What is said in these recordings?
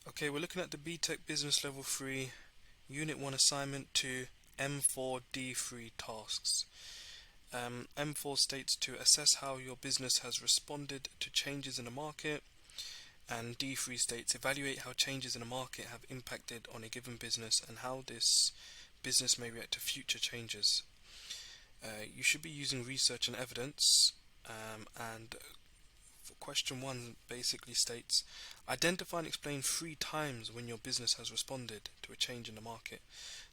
Okay, we're looking at the BTEC Business Level 3 Unit 1 Assignment to M4-D3 tasks. M4 states to assess how your business has responded to changes in the market, and D3 states evaluate how changes in the market have impacted on a given business and how this business may react to future changes. You should be using research and evidence, and question 1 basically states identify and explain 3 times when your business has responded to a change in the market.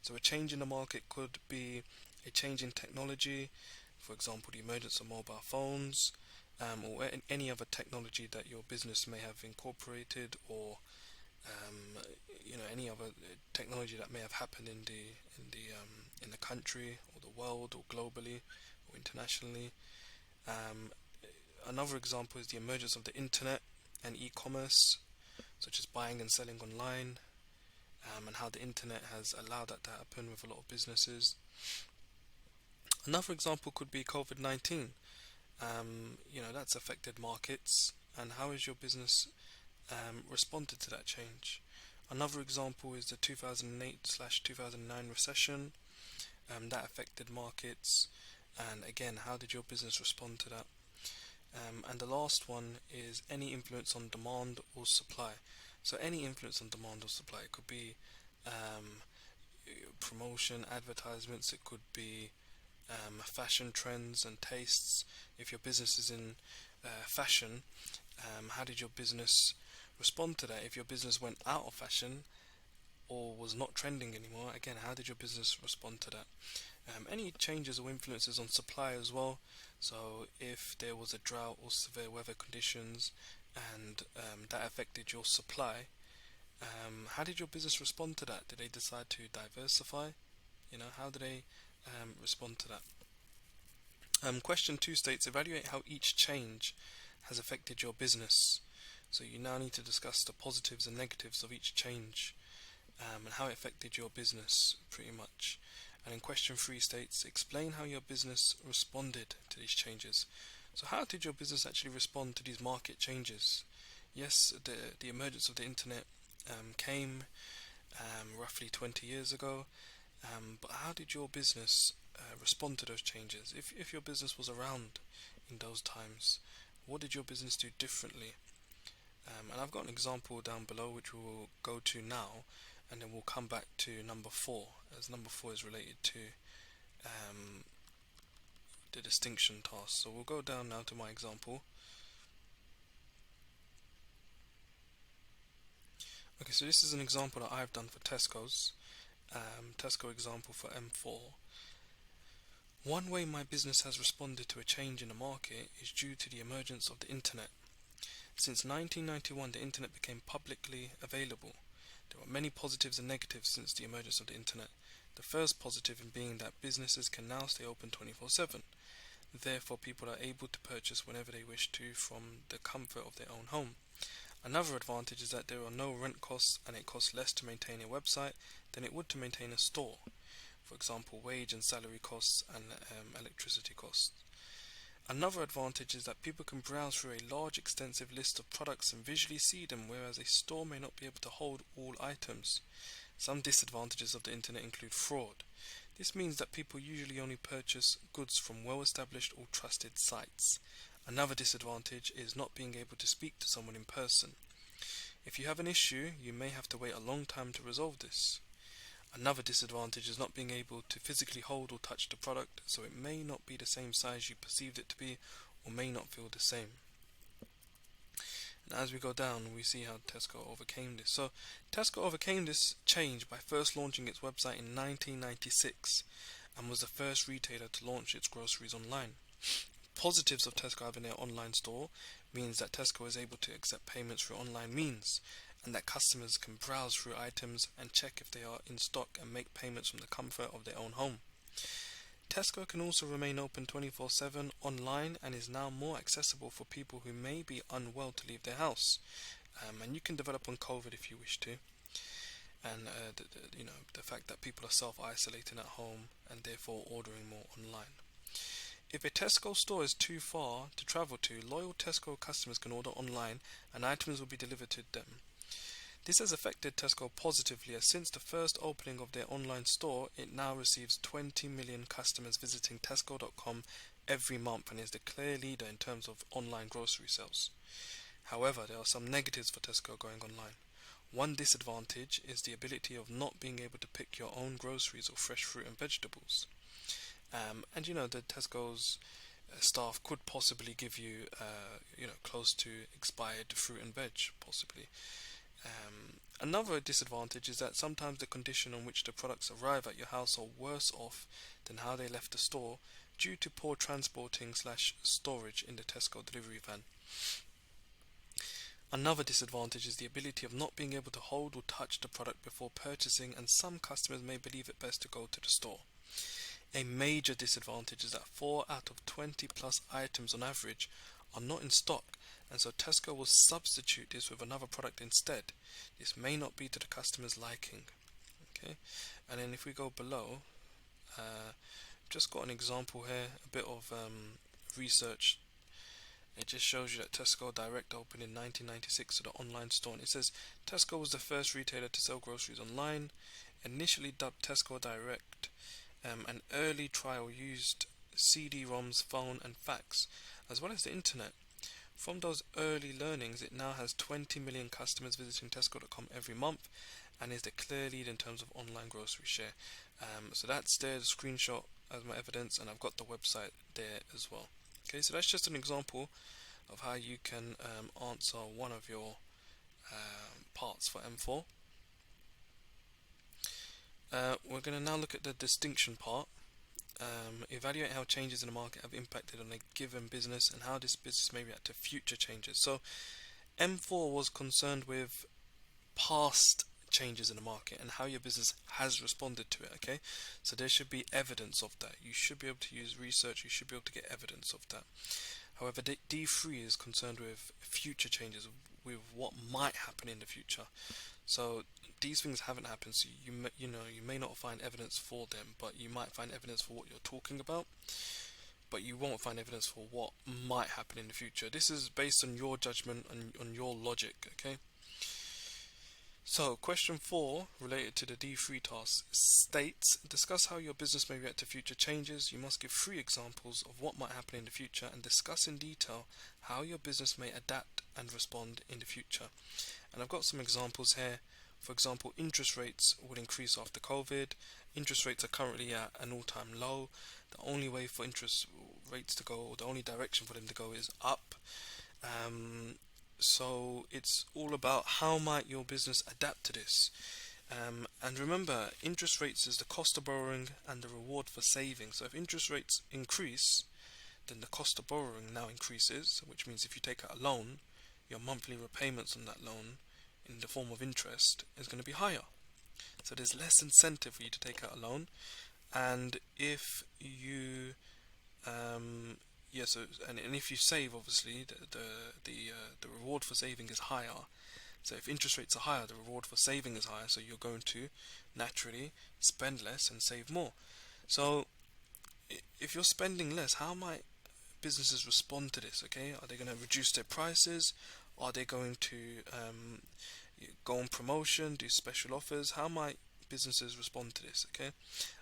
So a change in the market could be a change in technology, for example the emergence of mobile phones, or any other technology that your business may have incorporated, or any other technology that may have happened in the country or the world or globally or internationally. Another example is the emergence of the internet and e-commerce, such as buying and selling online, and how the internet has allowed that to happen with a lot of businesses. Another example could be COVID-19. That's affected markets, and how has your business responded to that change? Another example is the 2008/2009 recession that affected markets, and again, how did your business respond to that? And the last one is any influence on demand or supply. So any influence on demand or supply, it could be promotion, advertisements, it could be fashion trends and tastes. If your business is in fashion, how did your business respond to that? If your business went out of fashion or was not trending anymore, again, how did your business respond to that? Any changes or influences on supply as well. So if there was a drought or severe weather conditions and that affected your supply, how did your business respond to that? Did they decide to diversify? How do they respond to that? Question 2 states evaluate how each change has affected your business. So you now need to discuss the positives and negatives of each change, and how it affected your business pretty much. And in question 3 states explain how your business responded to these changes. So how did your business actually respond to these market changes? Yes, the emergence of the internet came roughly 20 years ago, but how did your business respond to those changes? If your business was around in those times, what did your business do differently? And I've got an example down below which we will go to now, and then we'll come back to number 4, as number 4 is related to the distinction task. So we'll go down now to my example. Okay, so this is an example that I've done for Tesco's. Tesco example for M4. One way my business has responded to a change in the market is due to the emergence of the internet. Since 1991, the internet became publicly available. There are many positives and negatives since the emergence of the internet. The first positive in being that businesses can now stay open 24/7. Therefore, people are able to purchase whenever they wish to from the comfort of their own home. Another advantage is that there are no rent costs, and it costs less to maintain a website than it would to maintain a store. For example, wage and salary costs and electricity costs. Another advantage is that people can browse through a large extensive list of products and visually see them, whereas a store may not be able to hold all items. Some disadvantages of the internet include fraud. This means that people usually only purchase goods from well-established or trusted sites. Another disadvantage is not being able to speak to someone in person. If you have an issue, you may have to wait a long time to resolve this. Another disadvantage is not being able to physically hold or touch the product, so it may not be the same size you perceived it to be, or may not feel the same. And as we go down, we see how Tesco overcame this. So Tesco overcame this change by first launching its website in 1996, and was the first retailer to launch its groceries online. Positives of Tesco having their online store means that Tesco is able to accept payments through online means, and that customers can browse through items and check if they are in stock and make payments from the comfort of their own home. Tesco can also remain open 24/7 online and is now more accessible for people who may be unwell to leave their house. And you can develop on COVID if you wish to. And the fact that people are self-isolating at home and therefore ordering more online. If a Tesco store is too far to travel to, loyal Tesco customers can order online and items will be delivered to them. This has affected Tesco positively, as since the first opening of their online store, it now receives 20 million customers visiting Tesco.com every month and is the clear leader in terms of online grocery sales. However, there are some negatives for Tesco going online. One disadvantage is the ability of not being able to pick your own groceries or fresh fruit and vegetables. And the Tesco's staff could possibly give you, close to expired fruit and veg, possibly. Another disadvantage is that sometimes the condition on which the products arrive at your house are worse off than how they left the store due to poor transporting/storage in the Tesco delivery van. Another disadvantage is the ability of not being able to hold or touch the product before purchasing, and some customers may believe it best to go to the store. A major disadvantage is that 4 out of 20 plus items on average are not in stock, and so Tesco will substitute this with another product instead. This may not be to the customer's liking. Okay, and then if we go below, just got an example here, a bit of research. It just shows you that Tesco Direct opened in 1996 to the online store, and it says Tesco was the first retailer to sell groceries online. Initially dubbed Tesco Direct, an early trial used CD-ROMs, phone and fax, as well as the internet. From those early learnings, it now has 20 million customers visiting Tesco.com every month and is the clear lead in terms of online grocery share. So that's there, the screenshot as my evidence, and I've got the website there as well. Okay, so that's just an example of how you can answer one of your parts for M4. We're going to now look at the distinction part. Evaluate how changes in the market have impacted on a given business and how this business may react to future changes. So M4 was concerned with past changes in the market and how your business has responded to it. Okay, so there should be evidence of that. You should be able to use research, you should be able to get evidence of that. However, D3 is concerned with future changes, with what might happen in the future. So these things haven't happened, so you may not find evidence for them, but you might find evidence for what you're talking about, but you won't find evidence for what might happen in the future. This is based on your judgment and on your logic. Okay, so question 4 related to the D3 task states, discuss how your business may react to future changes. You must give 3 examples of what might happen in the future and discuss in detail how your business may adapt and respond in the future. And I've got some examples here. For example, interest rates will increase after COVID. Interest rates are currently at an all-time low. The only way for interest rates to go, or the only direction for them to go, is up. So it's all about how might your business adapt to this. And remember, interest rates is the cost of borrowing and the reward for saving. So if interest rates increase, then the cost of borrowing now increases, which means if you take out a loan, your monthly repayments on that loan in the form of interest is going to be higher. So there's less incentive for you to take out a loan, and if you and if you save, obviously the reward for saving is higher. So if interest rates are higher, the reward for saving is higher, so you're going to naturally spend less and save more. So if you're spending less, how might businesses respond to this? Okay, are they going to reduce their prices? Are they going to go on promotion, do special offers? How might businesses respond to this? Okay,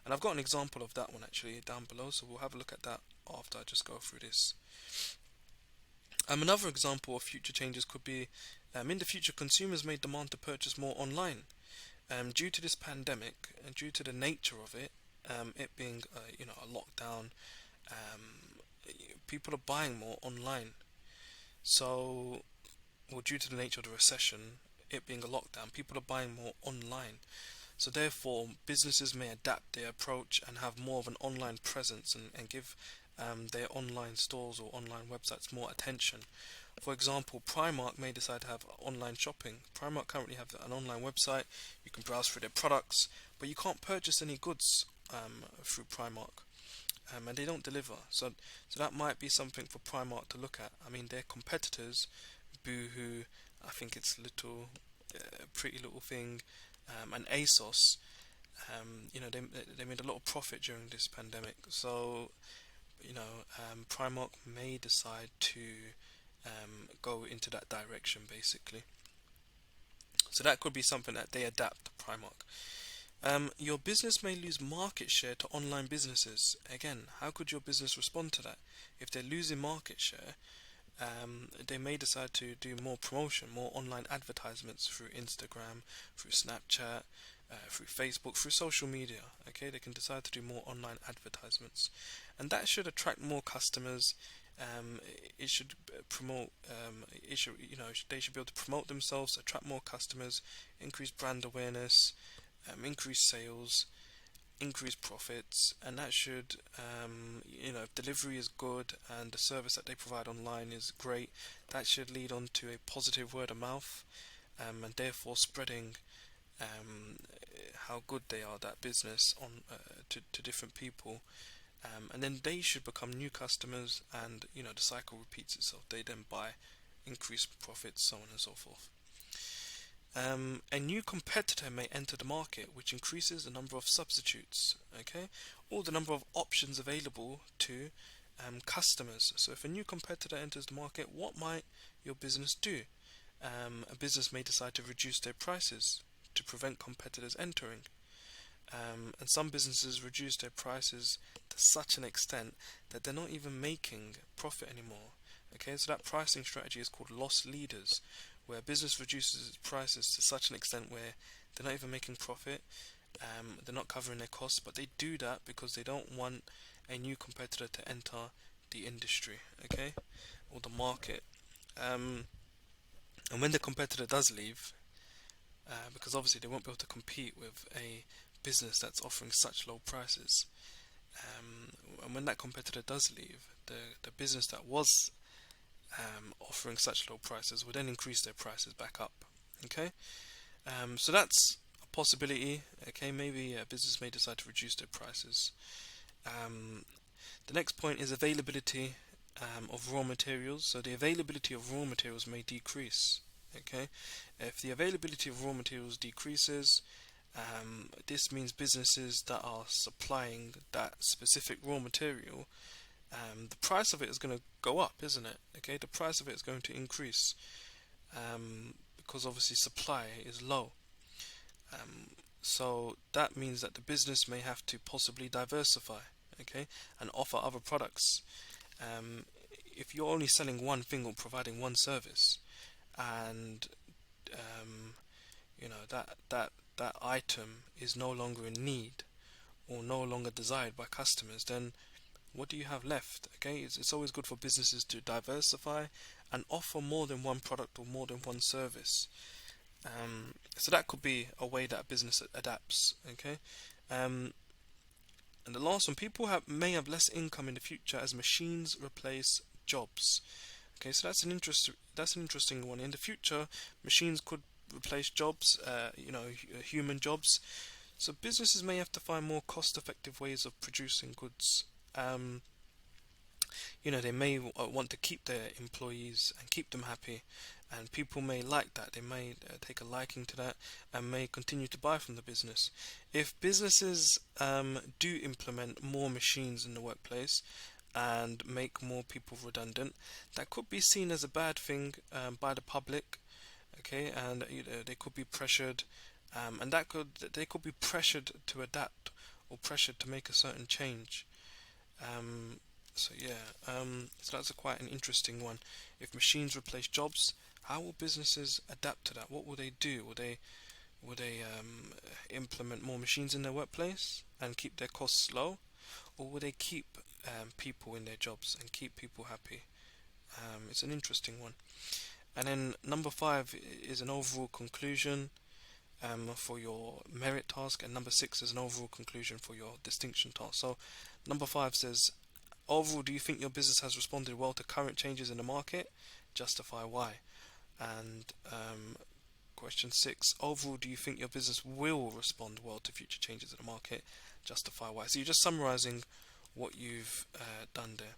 and I've got an example of that one actually down below, so we'll have a look at that after I just go through this. Another example of future changes could be in the future consumers may demand to purchase more online. Due to this pandemic and due to the nature of it, it being a lockdown, people are buying more online. So, due to the nature of the recession, it being a lockdown, people are buying more online. So therefore, businesses may adapt their approach and have more of an online presence and give their online stores or online websites more attention. For example, Primark may decide to have online shopping. Primark currently have an online website. You can browse through their products, but you can't purchase any goods through Primark, and they don't deliver. So that might be something for Primark to look at. I mean, their competitors, Boohoo, I think it's Pretty Little Thing, and ASOS. They made a lot of profit during this pandemic. So Primark may decide to go into that direction basically. So that could be something that they adapt, Primark. Your business may lose market share to online businesses. Again, how could your business respond to that? If they're losing market share, they may decide to do more promotion, more online advertisements through Instagram, through Snapchat, through Facebook, through social media. Okay, they can decide to do more online advertisements, and that should attract more customers. It should promote. It should, they should be able to promote themselves, attract more customers, increase brand awareness, increase sales, increase profits, and that should, if delivery is good and the service that they provide online is great, that should lead on to a positive word of mouth, and therefore spreading how good they are, that business, on to different people, and then they should become new customers, and the cycle repeats itself. They then buy, increase profits, so on and so forth. A new competitor may enter the market, which increases the number of substitutes, okay, or the number of options available to customers. So if a new competitor enters the market, what might your business do? A business may decide to reduce their prices to prevent competitors entering. And some businesses reduce their prices to such an extent that they're not even making profit anymore. Okay, so that pricing strategy is called loss leaders, where a business reduces its prices to such an extent where they're not even making profit, they're not covering their costs, but they do that because they don't want a new competitor to enter the industry, okay, or the market. And when the competitor does leave, because obviously they won't be able to compete with a business that's offering such low prices, and when that competitor does leave, the business that was offering such low prices will then increase their prices back up. Okay, so that's a possibility. Okay, maybe a business may decide to reduce their prices. The next point is availability of raw materials. So the availability of raw materials may decrease. Okay, if the availability of raw materials decreases, this means businesses that are supplying that specific raw material, the price of it is going to go up, isn't it? Okay, the price of it is going to increase, because obviously supply is low. So that means that the business may have to possibly diversify, okay, and offer other products. If you're only selling one thing or providing one service, and that item is no longer in need or no longer desired by customers, then what do you have left? Okay, it's always good for businesses to diversify and offer more than one product or more than one service. So that could be a way that a business adapts. Okay, and the last one, people may have less income in the future as machines replace jobs. Okay, so that's an interesting one. In the future, machines could replace jobs, human jobs. So businesses may have to find more cost-effective ways of producing goods. They may want to keep their employees and keep them happy, and people may like that. They may take a liking to that and may continue to buy from the business. If businesses do implement more machines in the workplace and make more people redundant, that could be seen as a bad thing by the public. Okay, and they could be pressured, and they could be pressured to adapt or pressured to make a certain change. So that's quite an interesting one. If machines replace jobs, how will businesses adapt to that? What will they do? Will they implement more machines in their workplace and keep their costs low, or will they keep people in their jobs and keep people happy? It's an interesting one. And then number 5 is an overall conclusion for your merit task, and number 6 is an overall conclusion for your distinction task. So number 5 says, overall, do you think your business has responded well to current changes in the market? Justify why. And question 6, overall, do you think your business will respond well to future changes in the market? Justify why. So you're just summarizing what you've done there.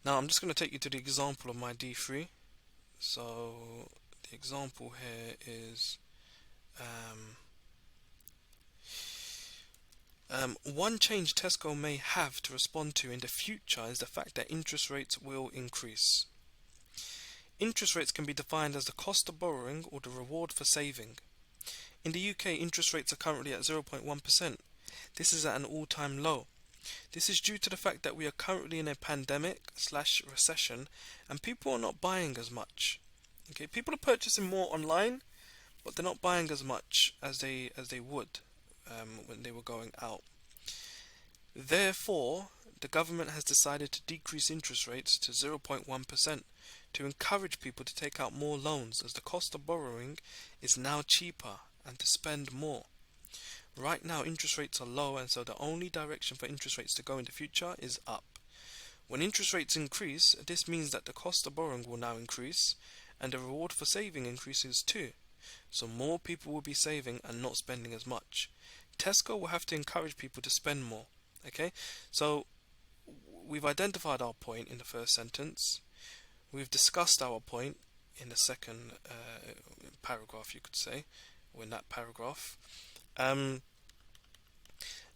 Now I'm just going to take you to the example of my D3. So the example here is one change Tesco may have to respond to in the future is the fact that interest rates will increase. Interest rates can be defined as the cost of borrowing or the reward for saving. In the UK, interest rates are currently at 0.1%. This is at an all-time low. This is due to the fact that we are currently in a pandemic/recession and people are not buying as much. Okay, people are purchasing more online, but they're not buying as much as they would when they were going out. Therefore, the government has decided to decrease interest rates to 0.1% to encourage people to take out more loans, as the cost of borrowing is now cheaper and to spend more. Right now interest rates are low, and so the only direction for interest rates to go in the future is up. When interest rates increase, this means that the cost of borrowing will now increase and the reward for saving increases too. So more people will be saving and not spending as much. Tesco will have to encourage people to spend more. Okay, so we've identified our point in the first sentence. We've discussed our point in the second paragraph, you could say, or in that paragraph. And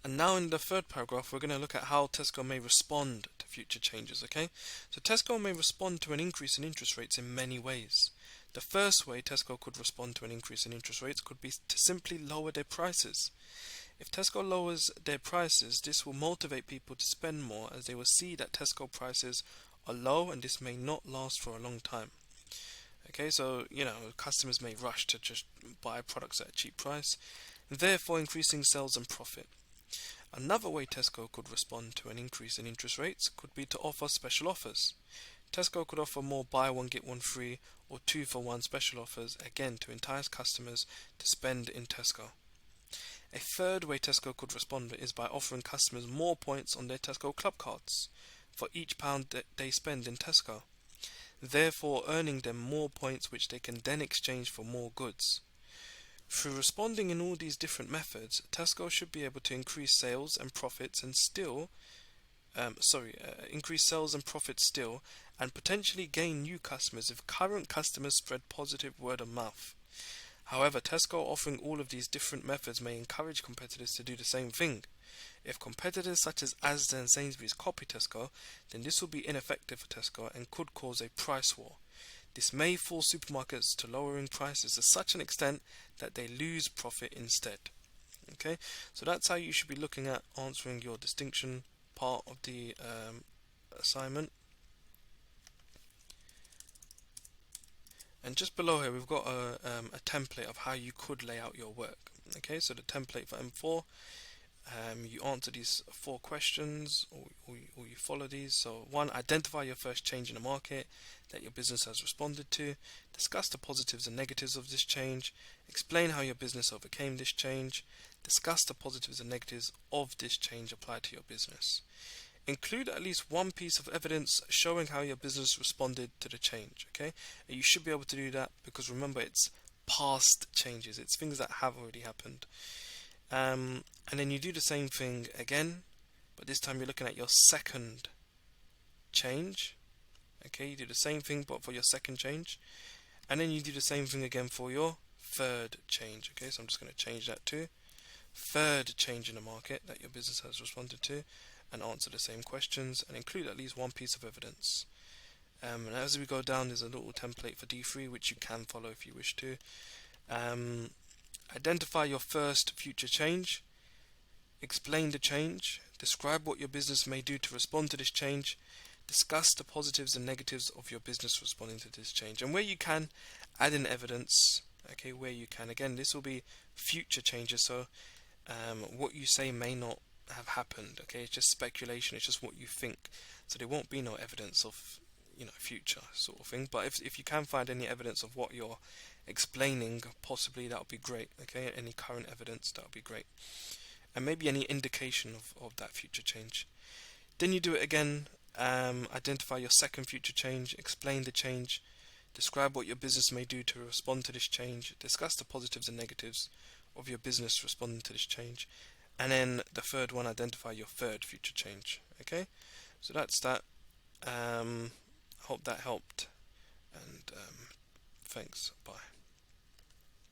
now in the third paragraph, we're going to look at how Tesco may respond to future changes, okay? So Tesco may respond to an increase in interest rates in many ways. The first way Tesco could respond to an increase in interest rates could be to simply lower their prices. If Tesco lowers their prices, this will motivate people to spend more, as they will see that Tesco prices are low and this may not last for a long time. Okay, so, customers may rush to just buy products at a cheap price, therefore increasing sales and profit. Another way Tesco could respond to an increase in interest rates could be to offer special offers. Tesco could offer more buy one get one free or 2-for-1 special offers, again to entice customers to spend in Tesco. A third way Tesco could respond is by offering customers more points on their Tesco Club cards for each pound that they spend in Tesco, therefore earning them more points which they can then exchange for more goods. Through responding in all these different methods, Tesco should be able to increase sales and profits still, and potentially gain new customers if current customers spread positive word of mouth. However, Tesco offering all of these different methods may encourage competitors to do the same thing. If competitors such as Asda and Sainsbury's copy Tesco, then this will be ineffective for Tesco and could cause a price war. This may force supermarkets to lowering prices to such an extent that they lose profit instead. Okay, so that's how you should be looking at answering your distinction part of the assignment. And just below here we've got a template of how you could lay out your work. Okay, so the template for M4, you answer these 4 questions, or you follow these. So 1, identify your first change in the market that your business has responded to. Discuss the positives and negatives of this change. Explain how your business overcame this change. Discuss the positives and negatives of this change applied to your business. Include at least one piece of evidence showing how your business responded to the change. Okay, and you should be able to do that because remember, it's past changes, it's things that have already happened. And then you do the same thing again, but this time you're looking at your second change. Okay, you do the same thing but for your second change, and then you do the same thing again for your third change. Okay, so I'm just going to change that to third change in the market that your business has responded to, and answer the same questions and include at least one piece of evidence. And as we go down, there's a little template for D3 which you can follow if you wish to. Identify your first future change. Explain the change. Describe what your business may do to respond to this change. Discuss the positives and negatives of your business responding to this change. And where you can, add in evidence. Okay, where you can. Again, this will be future changes, so what you say may not have happened. Okay, it's just speculation, it's just what you think. So there won't be no evidence of future sort of thing. But if you can find any evidence of what you're explaining, possibly that would be great. Okay, any current evidence, that would be great. And maybe any indication of that future change. Then you do it again. Identify your second future change, explain the change, describe what your business may do to respond to this change, discuss the positives and negatives of your business responding to this change, and then the third one, identify your third future change. Okay, so that's that. Hope that helped, and thanks. Bye.